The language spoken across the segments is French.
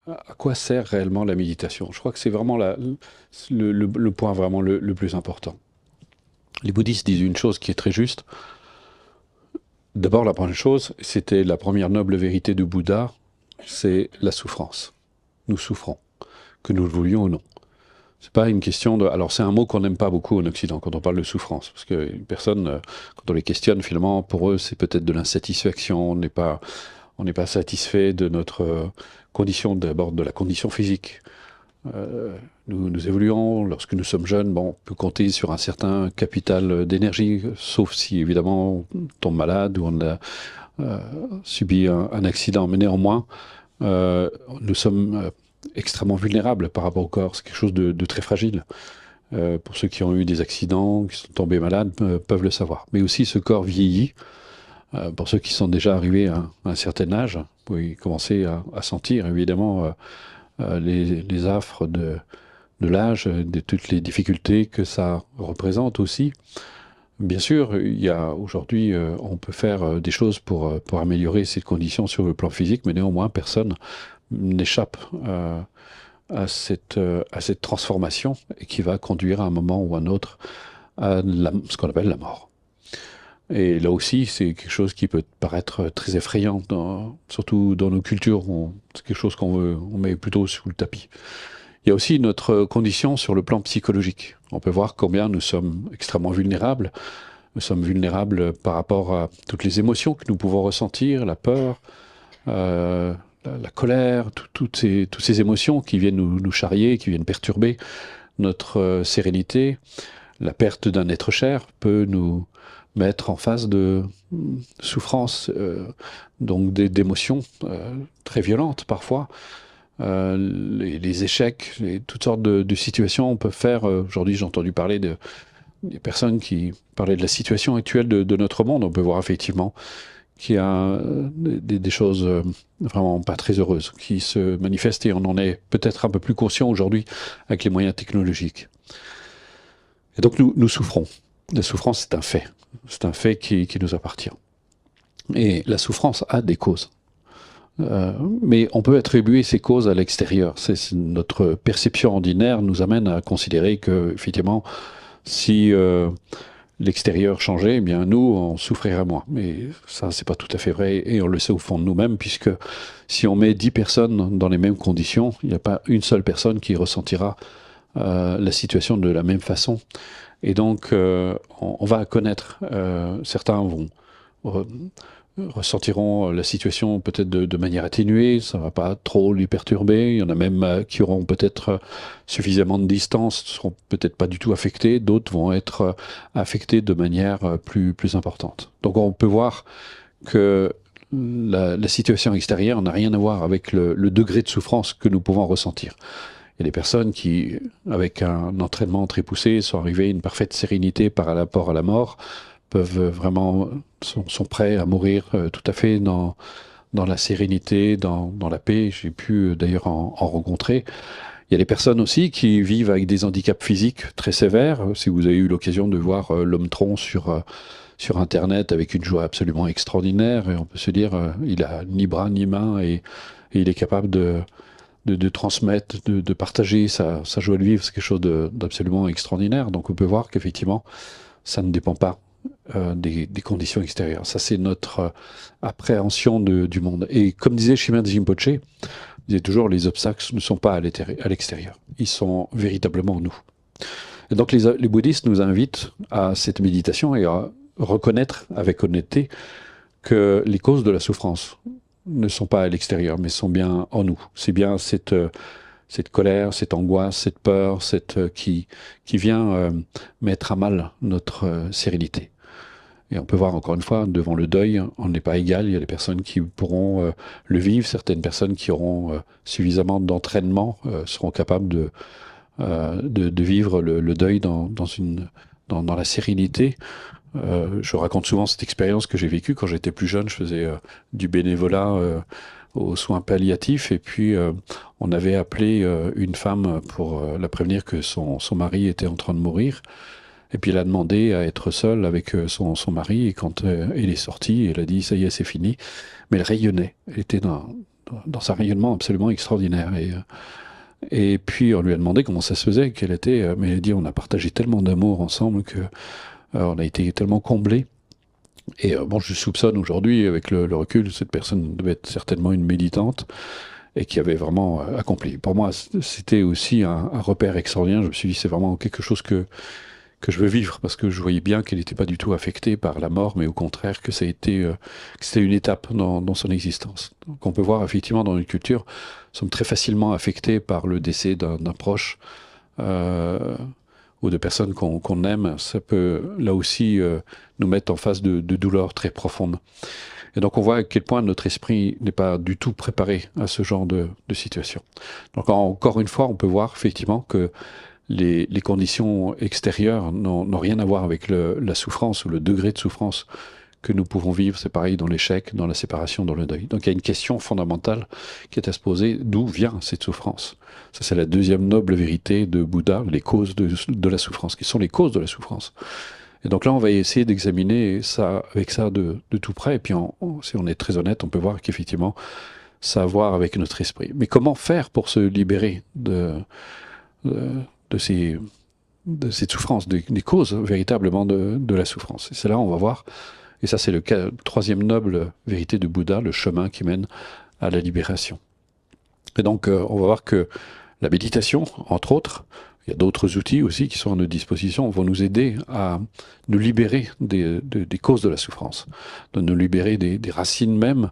à quoi sert réellement la méditation? Je crois que c'est vraiment le point vraiment le plus important. Les bouddhistes disent une chose qui est très juste. D'abord, la première chose, c'était la première noble vérité du Bouddha, c'est la souffrance. Nous souffrons, que nous le voulions ou non. C'est pas une question de. Alors, c'est un mot qu'on n'aime pas beaucoup en Occident quand on parle de souffrance, parce que les personnes, quand on les questionne, finalement, pour eux, c'est peut-être de l'insatisfaction. On n'est pas satisfait de notre condition, d'abord de la condition physique. Nous évoluons, lorsque nous sommes jeunes, bon, on peut compter sur un certain capital d'énergie, sauf si évidemment on tombe malade ou on a euh, subi un accident. Mais néanmoins, nous sommes extrêmement vulnérables par rapport au corps. C'est quelque chose de très fragile. Pour ceux qui ont eu des accidents, qui sont tombés malades, peuvent le savoir. Mais aussi, ce corps vieillit. Pour ceux qui sont déjà arrivés à un certain âge, vous pouvez commencer à sentir évidemment les affres de l'âge, de toutes les difficultés que ça représente aussi. Bien sûr, il y a aujourd'hui, on peut faire des choses pour améliorer ces conditions sur le plan physique, mais néanmoins, personne n'échappe à cette transformation et qui va conduire à un moment ou à un autre à ce qu'on appelle la mort. Et là aussi, c'est quelque chose qui peut paraître très effrayant, surtout dans nos cultures, c'est quelque chose on met plutôt sous le tapis. Il y a aussi notre condition sur le plan psychologique. On peut voir combien nous sommes extrêmement vulnérables. Nous sommes vulnérables par rapport à toutes les émotions que nous pouvons ressentir, la peur, la colère, toutes ces émotions qui viennent nous charrier, qui viennent perturber notre sérénité. La perte d'un être cher peut nous mettre en face de souffrances, donc d'émotions très violentes parfois. Les échecs, toutes sortes de situations. On peut faire, aujourd'hui j'ai entendu parler des personnes qui parlaient de la situation actuelle de notre monde. On peut voir effectivement qu'il y a des choses vraiment pas très heureuses qui se manifestent et on en est peut-être un peu plus conscient aujourd'hui avec les moyens technologiques. Et donc nous souffrons. La souffrance, c'est un fait. C'est un fait qui nous appartient. Et la souffrance a des causes. Mais on peut attribuer ces causes à l'extérieur. Notre perception ordinaire nous amène à considérer que, effectivement, si l'extérieur changeait, eh bien nous, on souffrirait moins. Mais ça, c'est pas tout à fait vrai, et on le sait au fond de nous-mêmes, puisque si on met 10 personnes dans les mêmes conditions, il n'y a pas une seule personne qui ressentira la situation de la même façon. Et donc, on va connaître, certains ressentiront la situation peut-être de manière atténuée, ça ne va pas trop les perturber. Il y en a même qui auront peut-être suffisamment de distance, ne seront peut-être pas du tout affectés. D'autres vont être affectés de manière plus importante. Donc on peut voir que la situation extérieure n'a rien à voir avec le degré de souffrance que nous pouvons ressentir. Il y a des personnes qui, avec un entraînement très poussé, sont arrivées à une parfaite sérénité par rapport à la mort, peuvent vraiment, sont prêts à mourir tout à fait dans la sérénité, dans la paix. J'ai pu d'ailleurs en rencontrer. Il y a des personnes aussi qui vivent avec des handicaps physiques très sévères. Si vous avez eu l'occasion de voir l'homme tronc sur Internet avec une joie absolument extraordinaire, et on peut se dire, il a ni bras ni mains et il est capable de transmettre, de partager sa joie de vivre, c'est quelque chose d'absolument extraordinaire. Donc on peut voir qu'effectivement, ça ne dépend pas des conditions extérieures. Ça, c'est notre appréhension du monde. Et comme disait Shimon Rinpoche, il disait toujours, les obstacles ne sont pas à l'extérieur. Ils sont véritablement nous. Et donc les bouddhistes nous invitent à cette méditation et à reconnaître avec honnêteté que les causes de la souffrance ne sont pas à l'extérieur, mais sont bien en nous. C'est bien cette colère, cette angoisse, cette peur, qui vient mettre à mal notre sérénité. Et on peut voir encore une fois, devant le deuil, on n'est pas égal. Il y a des personnes qui pourront le vivre, certaines personnes qui auront suffisamment d'entraînement seront capables de vivre le deuil dans la sérénité. Je raconte souvent cette expérience que j'ai vécue quand j'étais plus jeune. Je faisais du bénévolat aux soins palliatifs et puis on avait appelé une femme pour la prévenir que son mari était en train de mourir. Et puis elle a demandé à être seule avec son mari et quand elle est sortie, elle a dit ça y est, c'est fini. Mais elle rayonnait. Elle était dans un rayonnement absolument extraordinaire. Et puis on lui a demandé comment ça se faisait, qu'elle était, mais elle a dit on a partagé tellement d'amour ensemble que on a été tellement comblés. Et bon, je soupçonne aujourd'hui, avec le recul, cette personne devait être certainement une méditante et qui avait vraiment accompli. Pour moi, c'était aussi un repère extraordinaire. Je me suis dit, c'est vraiment quelque chose que je veux vivre, parce que je voyais bien qu'elle n'était pas du tout affectée par la mort, mais au contraire que ça a été, que c'était une étape dans son existence. Donc on peut voir effectivement dans une culture, nous sommes très facilement affectés par le décès d'un proche ou de personnes qu'on aime. Ça peut là aussi nous mettre en face de douleurs très profondes. Et donc on voit à quel point notre esprit n'est pas du tout préparé à ce genre de situation. Donc encore une fois, on peut voir effectivement que les conditions extérieures n'ont rien à voir avec la souffrance ou le degré de souffrance que nous pouvons vivre. C'est pareil dans l'échec, dans la séparation, dans le deuil. Donc il y a une question fondamentale qui est à se poser: d'où vient cette souffrance? Ça, c'est la deuxième noble vérité de Bouddha, les causes de la souffrance. Quelles sont les causes de la souffrance? Et donc là, on va essayer d'examiner ça avec ça de tout près. Et puis, si on est très honnête, on peut voir qu'effectivement, ça a à voir avec notre esprit. Mais comment faire pour se libérer de cette souffrance, des causes véritablement de la souffrance? Et c'est là on va voir, et ça c'est le troisième noble vérité de Bouddha, le chemin qui mène à la libération. Et donc, on va voir que la méditation, entre autres, il y a d'autres outils aussi qui sont à notre disposition, vont nous aider à nous libérer des causes de la souffrance, de nous libérer des racines même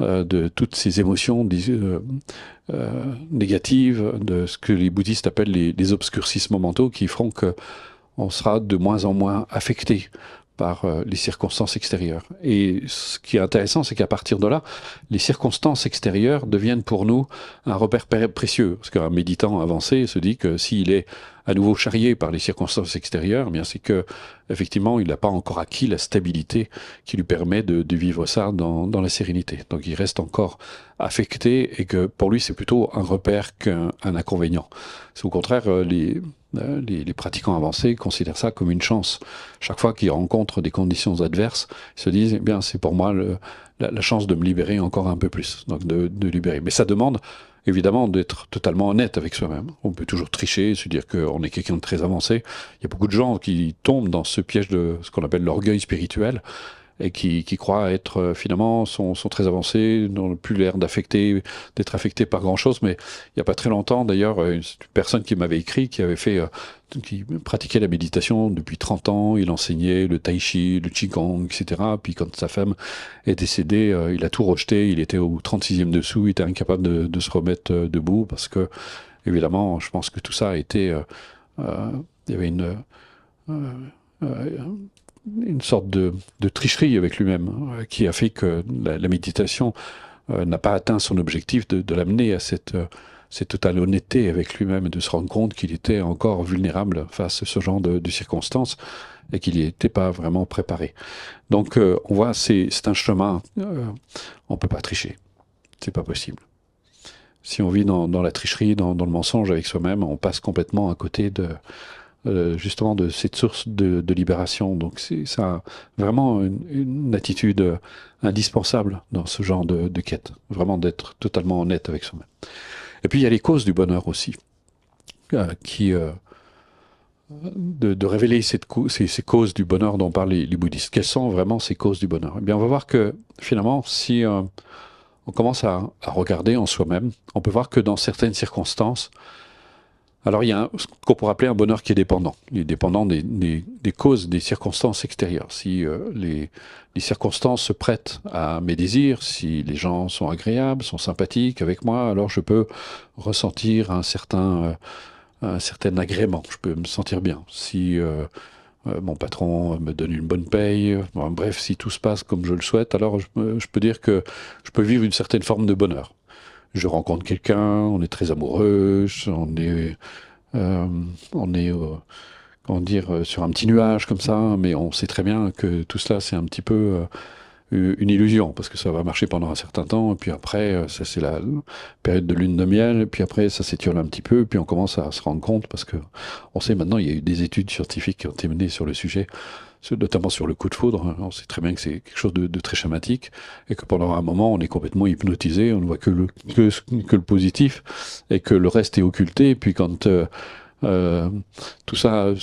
de toutes ces émotions négatives, de ce que les bouddhistes appellent les obscurcissements mentaux, qui feront qu'on sera de moins en moins affecté par les circonstances extérieures. Et ce qui est intéressant, c'est qu'à partir de là, les circonstances extérieures deviennent pour nous un repère précieux. Parce qu'un méditant avancé se dit que s'il est à nouveau charrié par les circonstances extérieures, eh bien c'est que effectivement, il n'a pas encore acquis la stabilité qui lui permet de vivre ça dans la sérénité. Donc il reste encore affecté, et que pour lui, c'est plutôt un repère qu'un inconvénient. C'est au contraire, les pratiquants avancés considèrent ça comme une chance. Chaque fois qu'ils rencontrent des conditions adverses, ils se disent, eh bien, c'est pour moi la chance de me libérer encore un peu plus, donc de libérer. Mais ça demande évidemment d'être totalement honnête avec soi-même. On peut toujours tricher, se dire qu'on est quelqu'un de très avancé. Il y a beaucoup de gens qui tombent dans ce piège de ce qu'on appelle l'orgueil spirituel, et qui croient être finalement sont très avancés, n'ont plus l'air d'être affectés par grand chose. Mais il n'y a pas très longtemps, d'ailleurs, une personne qui m'avait écrit, qui avait qui pratiquait la méditation depuis 30 ans, il enseignait le tai chi, le qigong, etc. Puis quand sa femme est décédée, il a tout rejeté, il était au 36e dessous, il était incapable de se remettre debout, parce que, évidemment, je pense que tout ça a été... il y avait une sorte de tricherie avec lui-même, qui a fait que la méditation n'a pas atteint son objectif de l'amener à cette totale honnêteté avec lui-même, et de se rendre compte qu'il était encore vulnérable face à ce genre de circonstances, et qu'il n'y était pas vraiment préparé. Donc on voit, c'est un chemin, on ne peut pas tricher, c'est pas possible. Si on vit dans la tricherie, dans le mensonge avec soi-même, on passe complètement à côté justement de cette source de libération. Donc c'est ça, vraiment une attitude indispensable dans ce genre de quête, vraiment d'être totalement honnête avec soi-même. Et puis il y a les causes du bonheur aussi, de révéler ces causes du bonheur dont parlent les bouddhistes. Quelles sont vraiment ces causes du bonheur? Eh bien, on va voir que finalement, si on commence à regarder en soi-même, on peut voir que dans certaines circonstances, alors il y a ce qu'on pourrait appeler un bonheur qui est dépendant. Il est dépendant des causes, des circonstances extérieures. Si les circonstances se prêtent à mes désirs, si les gens sont agréables, sont sympathiques avec moi, alors je peux ressentir un certain agrément, je peux me sentir bien. Si mon patron me donne une bonne paye, bon, bref, si tout se passe comme je le souhaite, alors je peux dire que je peux vivre une certaine forme de bonheur. Je rencontre quelqu'un, on est très amoureux, on est comment dire, sur un petit nuage comme ça, mais on sait très bien que tout cela, c'est un petit peu une illusion, parce que ça va marcher pendant un certain temps, et puis après, ça c'est la période de lune de miel, et puis après, ça s'étiole un petit peu, et puis on commence à se rendre compte, parce que on sait maintenant, il y a eu des études scientifiques qui ont été menées sur le sujet, notamment sur le coup de foudre. On sait très bien que c'est quelque chose de très schématique et que pendant un moment, on est complètement hypnotisé, on ne voit que le positif et que le reste est occulté. Et puis quand tout ça,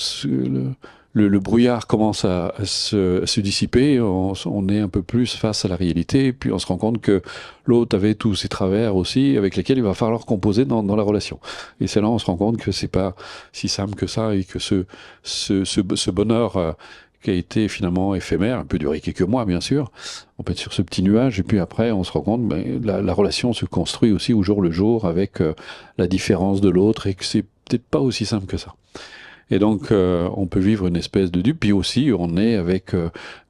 le brouillard commence à se dissiper, on est un peu plus face à la réalité, puis on se rend compte que l'autre avait tous ses travers aussi, avec lesquels il va falloir composer dans la relation. Et c'est là on se rend compte que c'est pas si simple que ça, et que ce bonheur qui a été finalement éphémère, un peu duré quelques mois bien sûr, on peut être sur ce petit nuage, et puis après on se rend compte que la relation se construit aussi au jour le jour, avec la différence de l'autre, et que c'est peut-être pas aussi simple que ça. Et donc, on peut vivre une espèce de dupe. Puis aussi, on est avec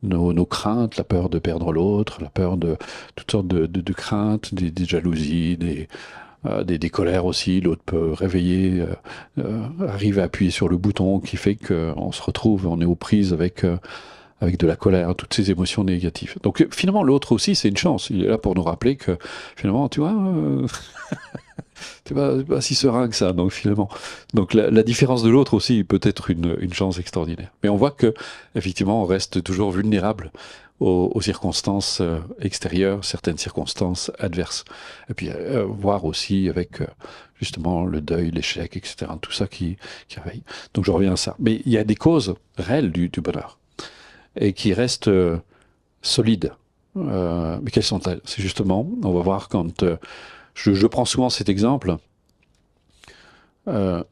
nos craintes, la peur de perdre l'autre, la peur de toutes sortes de craintes, des jalousies, des colères aussi. L'autre peut réveiller, arriver à appuyer sur le bouton qui fait qu'on se retrouve, on est aux prises avec de la colère, toutes ces émotions négatives. Donc finalement, l'autre aussi, c'est une chance. Il est là pour nous rappeler que finalement, tu vois, c'est pas si serein que ça, donc finalement. Donc la différence de l'autre aussi peut être une chance extraordinaire. Mais on voit que effectivement, on reste toujours vulnérable aux circonstances extérieures, certaines circonstances adverses. Et puis voir aussi avec justement le deuil, l'échec, etc. Tout ça qui réveille. Donc je reviens à ça. Mais il y a des causes réelles du bonheur et qui restent solides. Mais quelles sont-elles? C'est justement, on va voir quand je prends souvent cet exemple. Euh,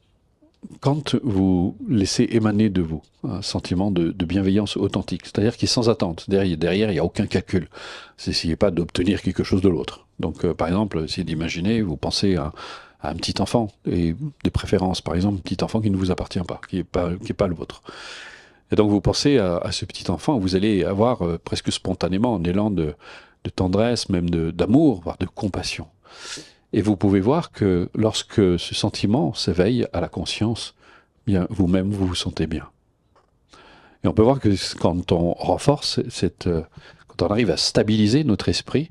Quand vous laissez émaner de vous un sentiment de bienveillance authentique, c'est-à-dire qui est sans attente, derrière il n'y a aucun calcul, n'essayez pas d'obtenir quelque chose de l'autre. Donc par exemple, essayez d'imaginer, vous pensez à un petit enfant, et de préférence par exemple, un petit enfant qui ne vous appartient pas, qui est pas le vôtre. Et donc vous pensez à ce petit enfant, vous allez avoir presque spontanément un élan de tendresse, même d'amour, voire de compassion. Et vous pouvez voir que lorsque ce sentiment s'éveille à la conscience, bien vous-même vous vous sentez bien. Et on peut voir que quand on renforce quand on arrive à stabiliser notre esprit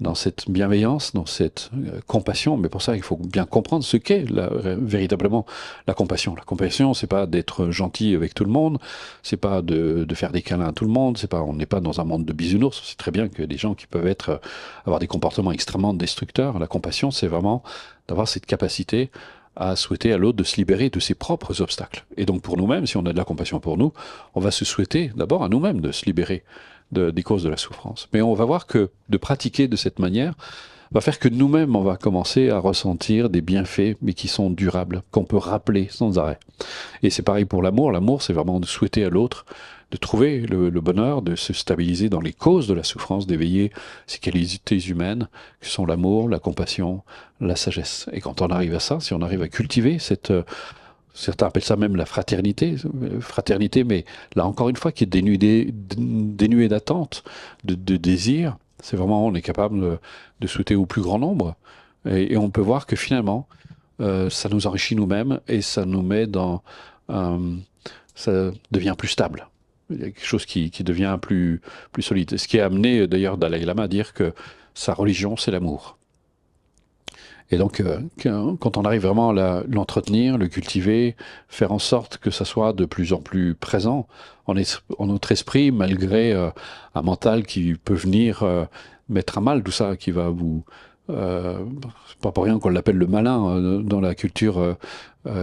dans cette bienveillance, dans cette compassion, mais pour ça il faut bien comprendre ce qu'est véritablement la compassion. La compassion, c'est pas d'être gentil avec tout le monde, c'est pas de faire des câlins à tout le monde, on n'est pas dans un monde de bisounours. C'est très bien que des gens qui peuvent avoir des comportements extrêmement destructeurs. La compassion, c'est vraiment d'avoir cette capacité à souhaiter à l'autre de se libérer de ses propres obstacles. Et donc pour nous-mêmes, si on a de la compassion pour nous, on va se souhaiter d'abord à nous-mêmes de se libérer des causes de la souffrance. Mais on va voir que de pratiquer de cette manière va faire que nous-mêmes, on va commencer à ressentir des bienfaits, mais qui sont durables, qu'on peut rappeler sans arrêt. Et c'est pareil pour l'amour. L'amour, c'est vraiment de souhaiter à l'autre de trouver le bonheur, de se stabiliser dans les causes de la souffrance, d'éveiller ces qualités humaines que sont l'amour, la compassion, la sagesse. Et quand on arrive à ça, si on arrive à cultiver certains appellent ça même la fraternité, mais là encore une fois, qui est dénuée d'attente, de désir. C'est vraiment, on est capable de souhaiter au plus grand nombre. Et on peut voir que finalement, ça nous enrichit nous-mêmes et ça nous met ça devient plus stable. Il y a quelque chose qui devient plus solide. Ce qui a amené d'ailleurs Dalai Lama à dire que sa religion, c'est l'amour. Et donc, quand on arrive vraiment à l'entretenir, le cultiver, faire en sorte que ça soit de plus en plus présent en notre esprit, malgré un mental qui peut venir mettre à mal tout ça, qui va vous... c'est pas pour rien qu'on l'appelle le malin dans la culture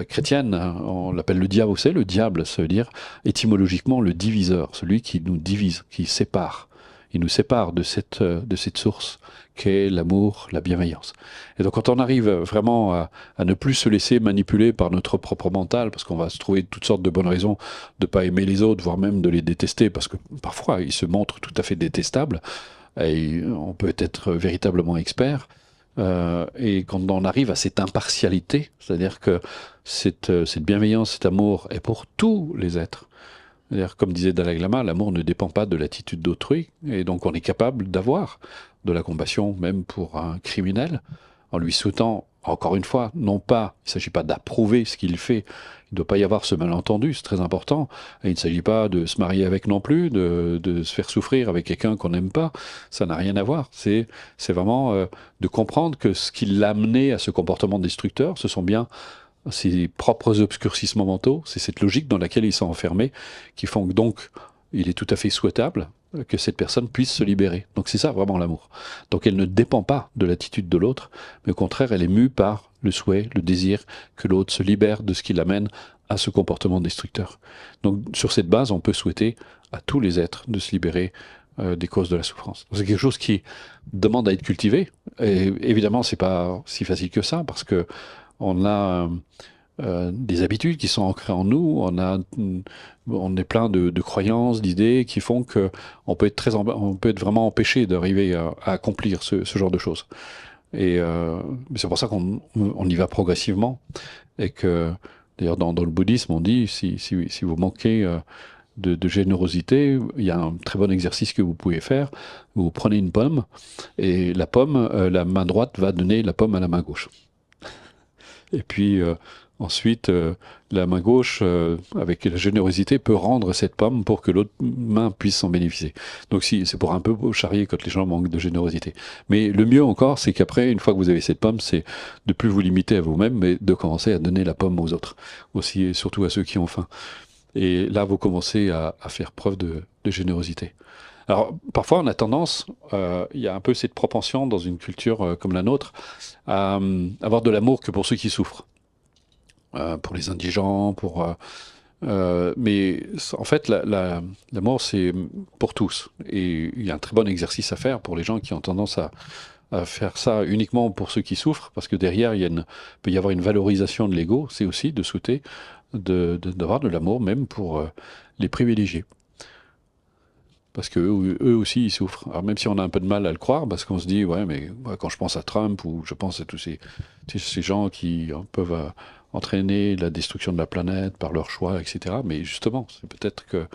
chrétienne. On l'appelle le diable. Vous savez, le diable, ça veut dire étymologiquement le diviseur, celui qui nous divise, qui sépare. Il nous sépare de cette source qu'est l'amour, la bienveillance. Et donc quand on arrive vraiment à ne plus se laisser manipuler par notre propre mental, parce qu'on va se trouver toutes sortes de bonnes raisons de ne pas aimer les autres, voire même de les détester, parce que parfois ils se montrent tout à fait détestables, et on peut être véritablement expert, et quand on arrive à cette impartialité, c'est-à-dire que cette bienveillance, cet amour est pour tous les êtres. C'est-à-dire, comme disait Dalai Lama, l'amour ne dépend pas de l'attitude d'autrui, et donc on est capable d'avoir de la compassion même pour un criminel, en lui souhaitant, encore une fois, non pas, il ne s'agit pas d'approuver ce qu'il fait, il ne doit pas y avoir ce malentendu, c'est très important, et il ne s'agit pas de se marier avec non plus, de se faire souffrir avec quelqu'un qu'on n'aime pas, ça n'a rien à voir, c'est vraiment de comprendre que ce qui l'a amené à ce comportement destructeur, ce sont bien ses propres obscurcissements mentaux, c'est cette logique dans laquelle il s'est enfermé, qui font que donc il est tout à fait souhaitable que cette personne puisse se libérer. Donc c'est ça vraiment l'amour. Donc elle ne dépend pas de l'attitude de l'autre, mais au contraire, elle est mue par le souhait, le désir que l'autre se libère de ce qui l'amène à ce comportement destructeur. Donc sur cette base, on peut souhaiter à tous les êtres de se libérer des causes de la souffrance. C'est quelque chose qui demande à être cultivé. Et évidemment, c'est pas si facile que ça, parce que on a des habitudes qui sont ancrées en nous, on est plein de croyances, d'idées qui font que on peut être vraiment empêché d'arriver à accomplir ce genre de choses. Et c'est pour ça qu'on y va progressivement, et que d'ailleurs dans le bouddhisme on dit si vous manquez de générosité, il y a un très bon exercice que vous pouvez faire. Vous prenez une pomme et la pomme, la main droite va donner la pomme à la main gauche. Et puis ensuite, la main gauche, avec la générosité, peut rendre cette pomme pour que l'autre main puisse s'en bénéficier. Donc si, c'est pour un peu charrier quand les gens manquent de générosité. Mais le mieux encore, c'est qu'après, une fois que vous avez cette pomme, c'est de plus vous limiter à vous-même, mais de commencer à donner la pomme aux autres, aussi et surtout à ceux qui ont faim. Et là, vous commencez à faire preuve de générosité. Alors, parfois, on a tendance, il y a un peu cette propension dans une culture comme la nôtre, à avoir de l'amour que pour ceux qui souffrent. Pour les indigents, mais en fait, l'amour, c'est pour tous. Et il y a un très bon exercice à faire pour les gens qui ont tendance à faire ça uniquement pour ceux qui souffrent, parce que derrière, peut y avoir une valorisation de l'ego, c'est aussi de souhaiter d'avoir de l'amour, même pour les privilégiés. Parce que eux aussi, ils souffrent. Alors même si on a un peu de mal à le croire, parce qu'on se dit, ouais, mais quand je pense à Trump, ou je pense à tous ces gens qui peuvent entraîner la destruction de la planète par leur choix, etc. Mais justement, c'est peut-être que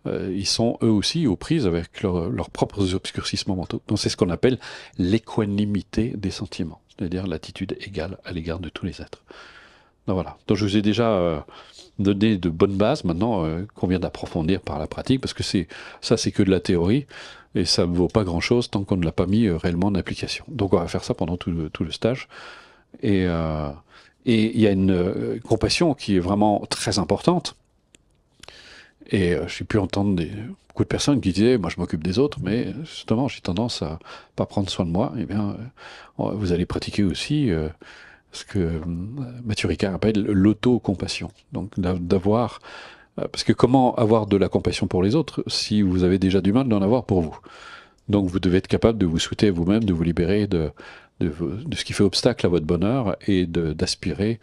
ils sont eux aussi aux prises avec leurs propres obscurcissements mentaux. Donc c'est ce qu'on appelle l'équanimité des sentiments, c'est-à-dire l'attitude égale à l'égard de tous les êtres. Donc voilà. Donc je vous ai déjà donné de bonnes bases maintenant qu'on vient d'approfondir par la pratique, parce que c'est que de la théorie et ça ne vaut pas grand-chose tant qu'on ne l'a pas mis réellement en application. Donc on va faire ça pendant tout le stage. Et il y a une compassion qui est vraiment très importante. Et j'ai pu entendre beaucoup de personnes qui disaient, moi je m'occupe des autres, mais justement j'ai tendance à pas prendre soin de moi. Eh bien, vous allez pratiquer aussi ce que Matthieu Ricard appelle l'auto-compassion. Donc d'avoir, parce que comment avoir de la compassion pour les autres si vous avez déjà du mal d'en avoir pour vous? Donc vous devez être capable de vous souhaiter vous-même, de vous libérer de ce qui fait obstacle à votre bonheur, et d'aspirer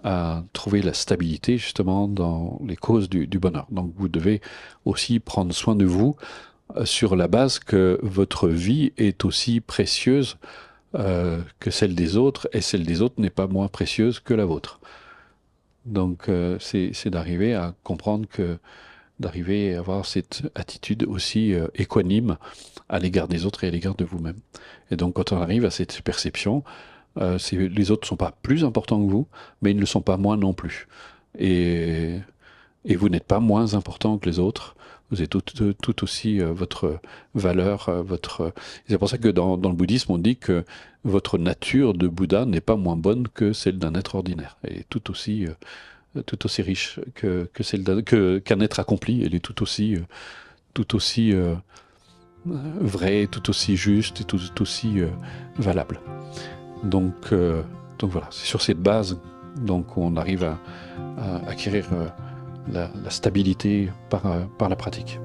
à trouver la stabilité justement dans les causes du bonheur. Donc vous devez aussi prendre soin de vous sur la base que votre vie est aussi précieuse que celle des autres, et celle des autres n'est pas moins précieuse que la vôtre. Donc c'est d'arriver à comprendre d'arriver à avoir cette attitude aussi équanime à l'égard des autres et à l'égard de vous-même. Et donc quand on arrive à cette perception, les autres ne sont pas plus importants que vous, mais ils ne le sont pas moins non plus. Et vous n'êtes pas moins important que les autres. Vous êtes tout aussi votre valeur, C'est pour ça que dans le bouddhisme, on dit que votre nature de Bouddha n'est pas moins bonne que celle d'un être ordinaire. Elle est tout aussi riche qu'un être accompli. Elle est tout aussi vraie, tout aussi juste et tout aussi valable. Donc voilà, c'est sur cette base qu'on arrive à acquérir la stabilité par la pratique.